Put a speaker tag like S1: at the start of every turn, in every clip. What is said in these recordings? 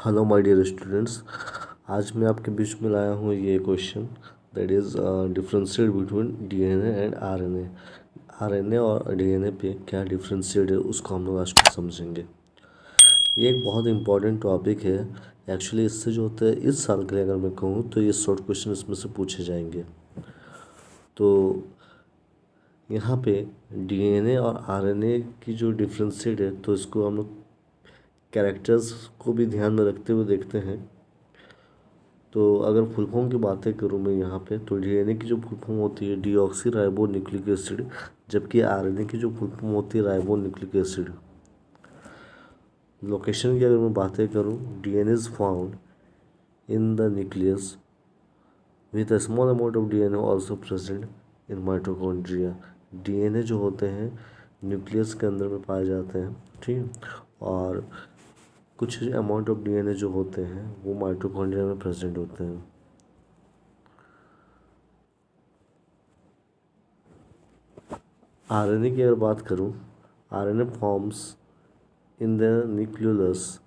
S1: Hello my dear students. आज मैं आपके बीच में लाया हूँ ये question, that is differentiate between DNA and RNA. RNA और डीएनए पे क्या डिफरेंशिएट है उसको हम लोग आज को समझेंगे। ये एक बहुत इंपॉर्टेंट टॉपिक है। एक्चुअली इससे जो होता है इस साल के लिए अगर मैं कहूँ तो ये शॉर्ट क्वेश्चन इसमें से पूछे जाएंगे। तो यहाँ पे डीएनए और आरएनए की जो डिफरेंशिएट है तो इसको हम लोग कैरेक्टर्स को भी ध्यान में रखते हुए देखते हैं। तो अगर फुल फॉर्म की बातें करूँ मैं यहाँ पे, तो डीएनए की जो फुल फॉर्म होती है डीऑक्सी राइबो न्यूक्लिक एसिड, जबकि आरएनए की जो फुल फॉर्म होती है राइबो न्यूक्लिक एसिड। लोकेशन की अगर मैं बातें करूँ, DNA is found in the nucleus with a small amount of DNA also present in mitochondria. DNA जो होते हैं न्यूक्लियस के अंदर में पाए जाते हैं, ठीक है, और कुछ अमाउंट ऑफ डीएनए जो होते हैं वो माइटोकॉन्ड्रिया में प्रेजेंट होते हैं। आरएनए की अगर बात करूं, RNA forms in the nucleus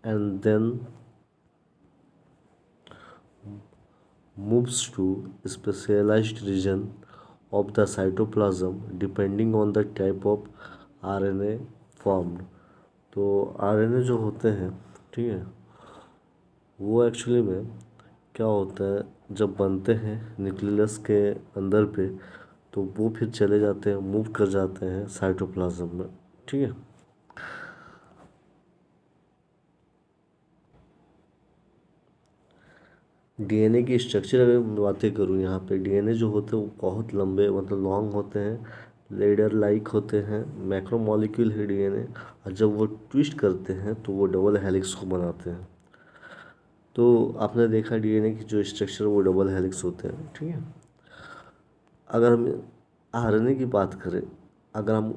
S1: and then moves to specialized region of the cytoplasm depending on the type of RNA formed। तो आरएनए जो होते हैं, ठीक है, वो एक्चुअली में क्या होता है, जब बनते हैं न्यूक्लियस के अंदर पे तो वो फिर चले जाते हैं, मूव कर जाते हैं साइटोप्लाज्म में, ठीक है। डीएनए की स्ट्रक्चर अगर मैं बातें करूँ, यहाँ पे डीएनए जो होते हैं वो बहुत लंबे मतलब लॉन्ग होते हैं, लेडर लाइक होते हैं, मैक्रोमोलिक्यूल है डीएनए, और जब वो ट्विस्ट करते हैं तो वो डबल हेलिक्स को बनाते हैं। तो आपने देखा डीएनए की जो स्ट्रक्चर वो डबल हेलिक्स होते हैं, ठीक है। अगर हम आरएनए की बात करें, अगर हम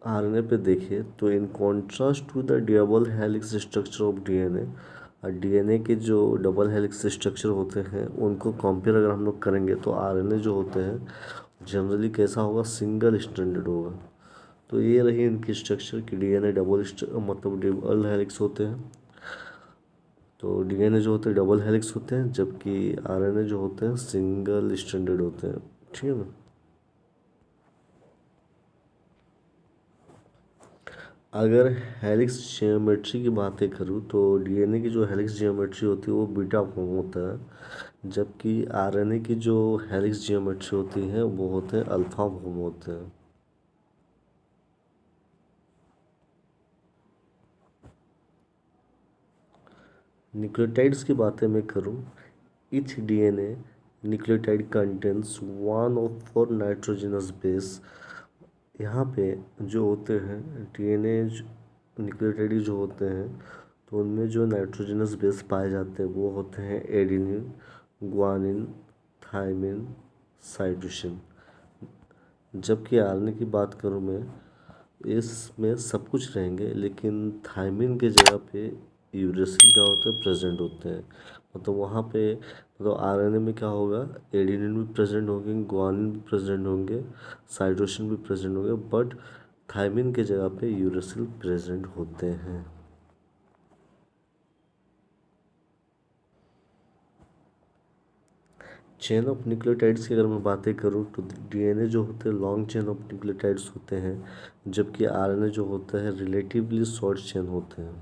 S1: आरएनए पे देखें तो in contrast to the double helix structure of DNA, और डीएनए के जो डबल हेलिक्स स्ट्रक्चर होते हैं उनको कंपेयर अगर हम लोग करेंगे तो आरएनए जो होते हैं जनरली कैसा होगा, सिंगल स्ट्रैंडेड होगा। तो ये रही इनकी स्ट्रक्चर कि डीएनए मतलब डबल हेलिक्स होते हैं। तो डीएनए जो होते हैं डबल हेलिक्स होते हैं, जबकि आरएनए जो होते हैं सिंगल स्ट्रैंडेड होते हैं, ठीक है ना। अगर हेलिक्स जियोमेट्री की बातें करूँ तो डीएनए की जो हेलिक्स जियोमेट्री होती है वो बीटा फॉर्म होता है, जबकि आरएनए की जो हेलिक्स जियोमेट्री होती है वो होते हैं अल्फा फॉर्म होते हैं। न्यूक्लियोटाइड्स की बातें मैं करूँ, each DNA nucleotide contains one of four nitrogenous base. यहाँ पे जो होते हैं डीएनए न्यूक्लियोटाइड जो होते हैं तो उनमें जो नाइट्रोजनस बेस पाए जाते हैं वो होते हैं एडेनिन, ग्वानिन, थाइमिन, साइटोसिन। जबकि आरएनए की बात करूँ मैं, इसमें सब कुछ रहेंगे लेकिन थाइमिन के जगह पे यूरेसिल क्या होता है, प्रेजेंट होते हैं। मतलब वहाँ पे मतलब आरएनए में क्या होगा, एडेनिन भी प्रेजेंट होंगे, ग्वानिन भी प्रेजेंट होंगे, साइटोसिन भी प्रेजेंट होंगे, बट थाइमिन के जगह पे यूरेसिल प्रेजेंट होते हैं। चेन ऑफ न्यूक्लियोटाइड्स की अगर मैं बातें करूँ तो डीएनए जो होते हैं लॉन्ग चेन ऑफ न्यूक्लियोटाइड्स होते हैं, जबकि आरएनए जो होता है रिलेटिवली शॉर्ट चेन होते हैं।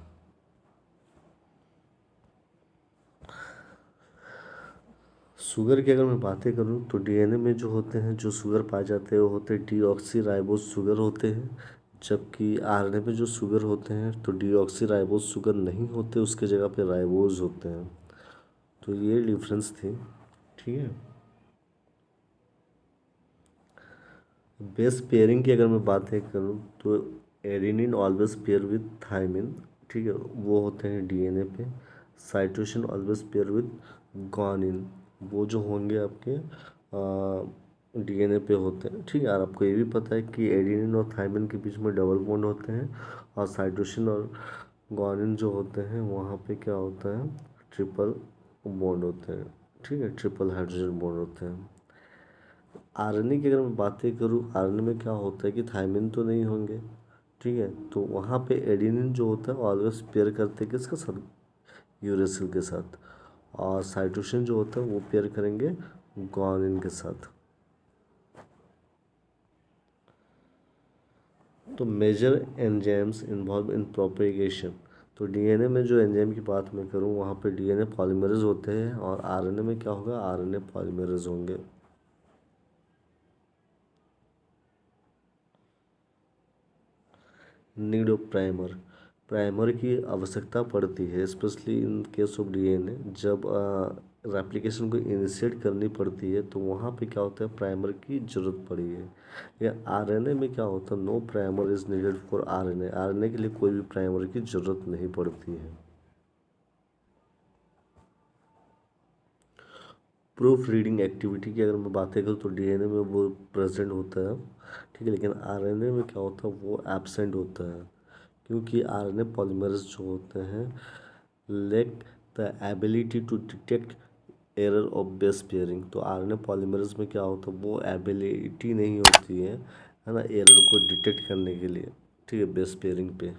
S1: शुगर की अगर मैं बातें करूँ तो डीएनए में जो होते हैं, जो शुगर पाए जाते हैं वो होते हैं डीऑक्सी राइबोस शुगर होते हैं, जबकि आरएनए में जो शुगर होते हैं तो डीऑक्सी राइबोस शुगर नहीं होते, उसके जगह पे राइबोज होते हैं। तो ये डिफरेंस थी, ठीक है। बेस पेयरिंग की अगर मैं बातें करूँ तो adenine always pair with thymine, ठीक है, वो होते हैं डीएनए पे। Cytosine always pair with guanine, वो जो होंगे आपके डीएनए पे होते हैं, ठीक है। और आपको ये भी पता है कि एडेनिन और थाइमिन के बीच में डबल बॉन्ड होते हैं, और साइटोसिन और ग्वानिन जो होते हैं वहाँ पे क्या होता है, ट्रिपल बॉन्ड होते हैं, ठीक है, ट्रिपल हाइड्रोजन बॉन्ड होते हैं। आरएनए की अगर मैं बातें करूँ, आरएनए में क्या होता है कि थाइमिन तो नहीं होंगे, ठीक है, तो वहाँ पे एडेनिन जो होता है ऑलवेज पेयर करते हैं किसके साथ, यूरेसिल के साथ, और साइटोसिन जो होता है वो पेयर करेंगे ग्वानिन के साथ। तो major enzymes involve in propagation, तो डीएनए में जो एंजाइम की बात मैं करूँ वहाँ पे डीएनए पॉलीमरेज होते हैं, और आरएनए में क्या होगा, आरएनए पॉलीमरेज होंगे। नीड ऑफ प्राइमर, प्राइमर की आवश्यकता पड़ती है specially in case of DNA. जब रेप्लिकेशन को इनिशिएट करनी पड़ती है तो वहाँ पे क्या होता है, प्राइमर की ज़रूरत पड़ी है। या आरएनए में क्या होता है, no primer is needed for RNA, RNA के लिए कोई भी प्राइमर की ज़रूरत नहीं पड़ती है। प्रूफ रीडिंग एक्टिविटी की अगर मैं बातें करूँ तो डीएनए में वो प्रेजेंट होता है, ठीक है, लेकिन आरएनए में क्या होता है, वो एब्सेंट होता है, क्योंकि आरएनए पॉलीमरेज जो होते हैं lack the ability to detect error of base pairing. तो आरएनए पॉलीमरेज में क्या होता है, वो एबिलिटी नहीं होती है ना, एरर को डिटेक्ट करने के लिए, ठीक है, बेस पेयरिंग पे।